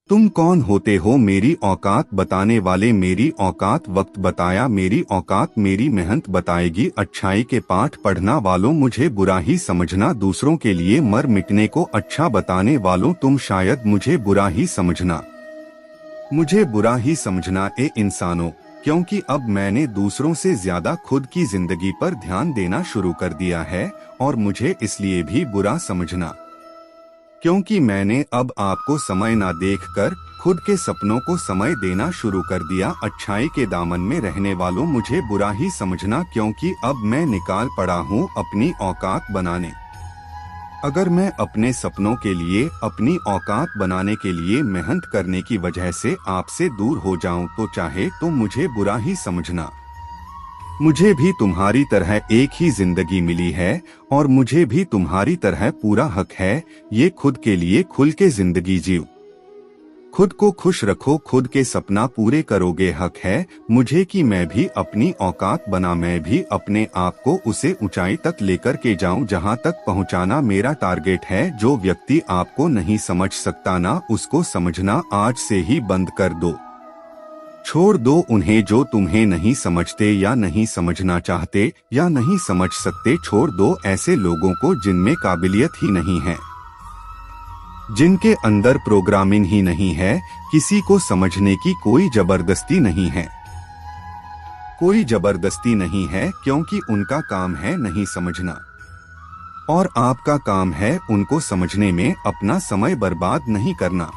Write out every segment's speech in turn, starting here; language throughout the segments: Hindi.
तुम कौन होते हो मेरी औकात बताने वाले? मेरी औकात वक्त बताया, मेरी औकात मेरी मेहनत बताएगी। अच्छाई के पाठ पढ़ना वालों मुझे बुरा ही समझना, दूसरों के लिए मर मिटने को अच्छा बताने वालों तुम शायद मुझे बुरा ही समझना। मुझे बुरा ही समझना ए इंसानों, क्योंकि अब मैंने दूसरों से ज्यादा खुद की जिंदगी पर ध्यान देना शुरू कर दिया है, और मुझे इसलिए भी बुरा समझना क्योंकि मैंने अब आपको समय ना देखकर खुद के सपनों को समय देना शुरू कर दिया। अच्छाई के दामन में रहने वालों मुझे बुरा ही समझना, क्योंकि अब मैं निकाल पड़ा हूँ अपनी औकात बनाने। अगर मैं अपने सपनों के लिए, अपनी औकात बनाने के लिए मेहनत करने की वजह से आपसे दूर हो जाऊं तो चाहे तो मुझे बुरा ही समझना। मुझे भी तुम्हारी तरह एक ही जिंदगी मिली है, और मुझे भी तुम्हारी तरह पूरा हक है ये खुद के लिए खुल के जिंदगी जीव। खुद को खुश रखो, खुद के सपना पूरे करोगे हक है मुझे कि मैं भी अपनी औकात बना, मैं भी अपने आप को उसे ऊंचाई तक लेकर के जाऊं जहां तक पहुंचाना मेरा टारगेट है। जो व्यक्ति आपको नहीं समझ सकता ना उसको समझना आज से ही बंद कर दो। छोड़ दो उन्हें जो तुम्हें नहीं समझते या नहीं समझना चाहते या नहीं समझ सकते। छोड़ दो ऐसे लोगों को जिनमें काबिलियत ही नहीं है, जिनके अंदर प्रोग्रामिंग ही नहीं है। किसी को समझने की कोई जबरदस्ती नहीं है, कोई जबरदस्ती नहीं है, क्योंकि उनका काम है नहीं समझना, और आपका काम है उनको समझने में अपना समय बर्बाद नहीं करना।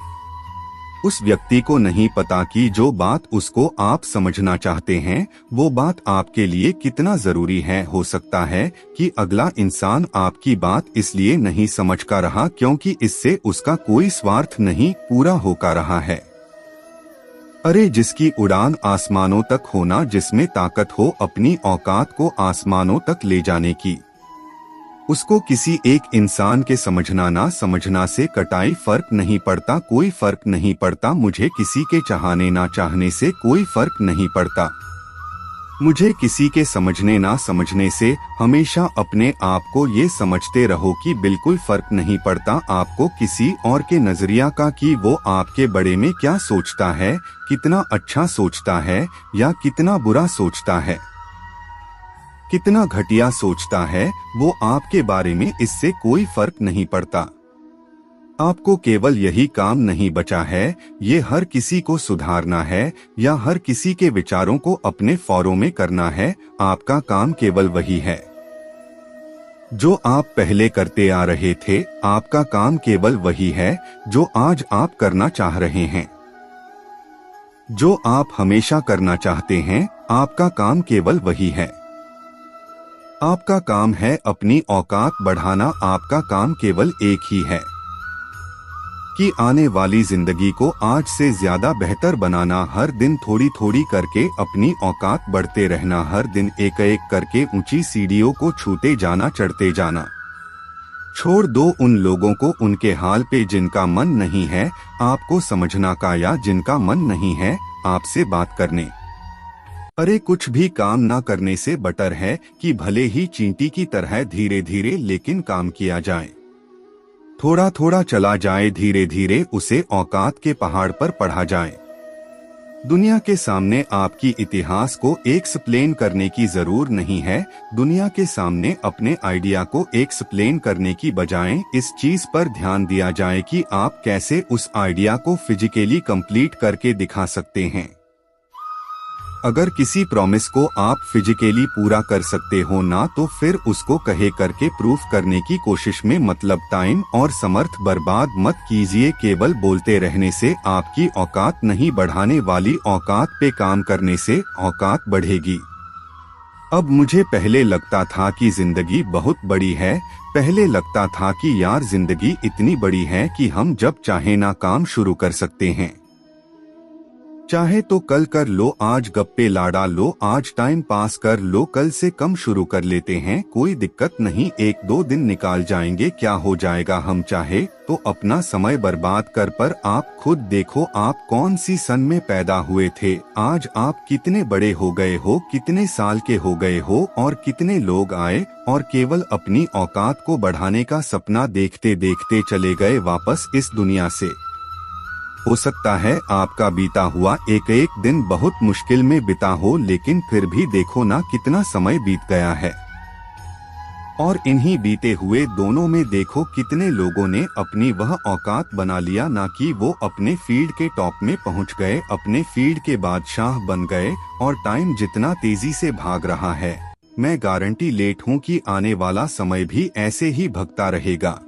उस व्यक्ति को नहीं पता कि जो बात उसको आप समझना चाहते हैं वो बात आपके लिए कितना जरूरी है। हो सकता है कि अगला इंसान आपकी बात इसलिए नहीं समझ का रहा क्योंकि इससे उसका कोई स्वार्थ नहीं पूरा होकर रहा है। अरे जिसकी उड़ान आसमानों तक होना, जिसमें ताकत हो अपनी औकात को आसमानों तक ले जाने की, उसको किसी एक इंसान के समझना ना समझना से कटाई फर्क नहीं पड़ता, कोई फर्क नहीं पड़ता। मुझे किसी के चाहने ना चाहने से कोई फर्क नहीं पड़ता। मुझे किसी के समझने ना समझने से हमेशा अपने आप को ये समझते रहो कि बिल्कुल फर्क नहीं पड़ता आपको किसी और के नजरिया का, कि वो आपके बारे में क्या सोचता है, कितना अच्छा सोचता है या कितना बुरा सोचता है, कितना घटिया सोचता है, वो आपके बारे में इससे कोई फर्क नहीं पड़ता। आपको केवल यही काम नहीं बचा है, ये हर किसी को सुधारना है या हर किसी के विचारों को अपने फॉरो में करना है। आपका काम केवल वही है जो आप पहले करते आ रहे थे। आपका काम केवल वही है जो आज आप करना चाह रहे हैं, जो आप हमेशा करना चाहते हैं। आपका काम केवल वही है। आपका काम है अपनी औकात बढ़ाना। आपका काम केवल एक ही है कि आने वाली जिंदगी को आज से ज्यादा बेहतर बनाना। हर दिन थोड़ी थोड़ी करके अपनी औकात बढ़ते रहना, हर दिन एक एक करके ऊंची सीढ़ियों को छूते जाना, चढ़ते जाना। छोड़ दो उन लोगों को उनके हाल पे जिनका मन नहीं है आपको समझना का, या जिनका मन नहीं है आपसे बात करने। अरे कुछ भी काम ना करने से बेटर है कि भले ही चींटी की तरह धीरे धीरे लेकिन काम किया जाए, थोड़ा थोड़ा चला जाए, धीरे धीरे उसे औकात के पहाड़ पर पढ़ा जाए। दुनिया के सामने आपकी इतिहास को एक्सप्लेन करने की जरूर नहीं है। दुनिया के सामने अपने आइडिया को एक्सप्लेन करने की बजाय इस चीज पर ध्यान दिया जाए कि आप कैसे उस आइडिया को फिजिकली कंप्लीट करके दिखा सकते हैं। अगर किसी प्रॉमिस को आप फिजिकली पूरा कर सकते हो ना, तो फिर उसको कहे करके प्रूफ करने की कोशिश में मतलब टाइम और समर्थ बर्बाद मत कीजिए। केवल बोलते रहने से आपकी औकात नहीं बढ़ाने वाली, औकात पे काम करने से औकात बढ़ेगी। अब मुझे पहले लगता था कि जिंदगी बहुत बड़ी है, पहले लगता था कि यार जिंदगी इतनी बड़ी है कि हम जब चाहे ना काम शुरू कर सकते हैं। चाहे तो कल कर लो, आज गप्पे लाड़ा लो, आज टाइम पास कर लो, कल से कम शुरू कर लेते हैं, कोई दिक्कत नहीं, एक दो दिन निकाल जाएंगे, क्या हो जाएगा। हम चाहे तो अपना समय बर्बाद कर, पर आप खुद देखो आप कौन सी सन में पैदा हुए थे, आज आप कितने बड़े हो गए हो, कितने साल के हो गए हो, और कितने लोग आए और केवल अपनी औकात को बढ़ाने का सपना देखते देखते चले गए वापस इस दुनिया से। हो सकता है आपका बीता हुआ एक एक दिन बहुत मुश्किल में बिता हो, लेकिन फिर भी देखो ना कितना समय बीत गया है। और इन्हीं बीते हुए दोनों में देखो कितने लोगों ने अपनी वह औकात बना लिया, ना कि वो अपने फील्ड के टॉप में पहुंच गए, अपने फील्ड के बादशाह बन गए। और टाइम जितना तेजी से भाग रहा है, मैं गारंटी लेट हूं कि आने वाला समय भी ऐसे ही भगता रहेगा।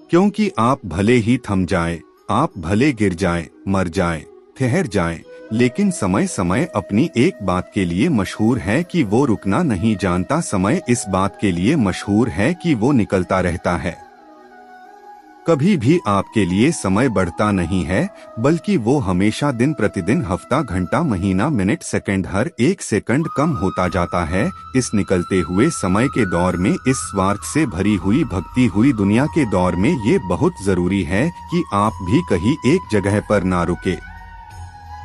क्योंकि आप भले ही थम जाए, आप भले गिर जाए, मर जाए, ठहर जाए, लेकिन समय समय अपनी एक बात के लिए मशहूर है कि वो रुकना नहीं जानता। समय इस बात के लिए मशहूर है कि वो निकलता रहता है। कभी भी आपके लिए समय बढ़ता नहीं है, बल्कि वो हमेशा दिन प्रतिदिन, हफ्ता, घंटा, महीना, मिनट, सेकंड, हर एक सेकंड कम होता जाता है। इस निकलते हुए समय के दौर में, इस स्वार्थ से भरी हुई भगती हुई दुनिया के दौर में ये बहुत जरूरी है कि आप भी कहीं एक जगह पर ना रुके।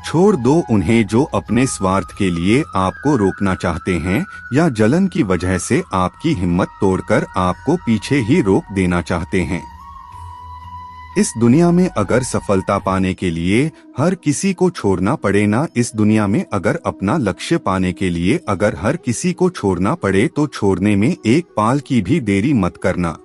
छोड़ दो उन्हें जो अपने स्वार्थ के लिए आपको रोकना चाहते हैं, या जलन की वजह से आपकी हिम्मत तोड़कर आपको पीछे ही रोक देना चाहते हैं। इस दुनिया में अगर सफलता पाने के लिए हर किसी को छोड़ना पड़े ना, इस दुनिया में अगर अपना लक्ष्य पाने के लिए अगर हर किसी को छोड़ना पड़े, तो छोड़ने में एक पाल की भी देरी मत करना।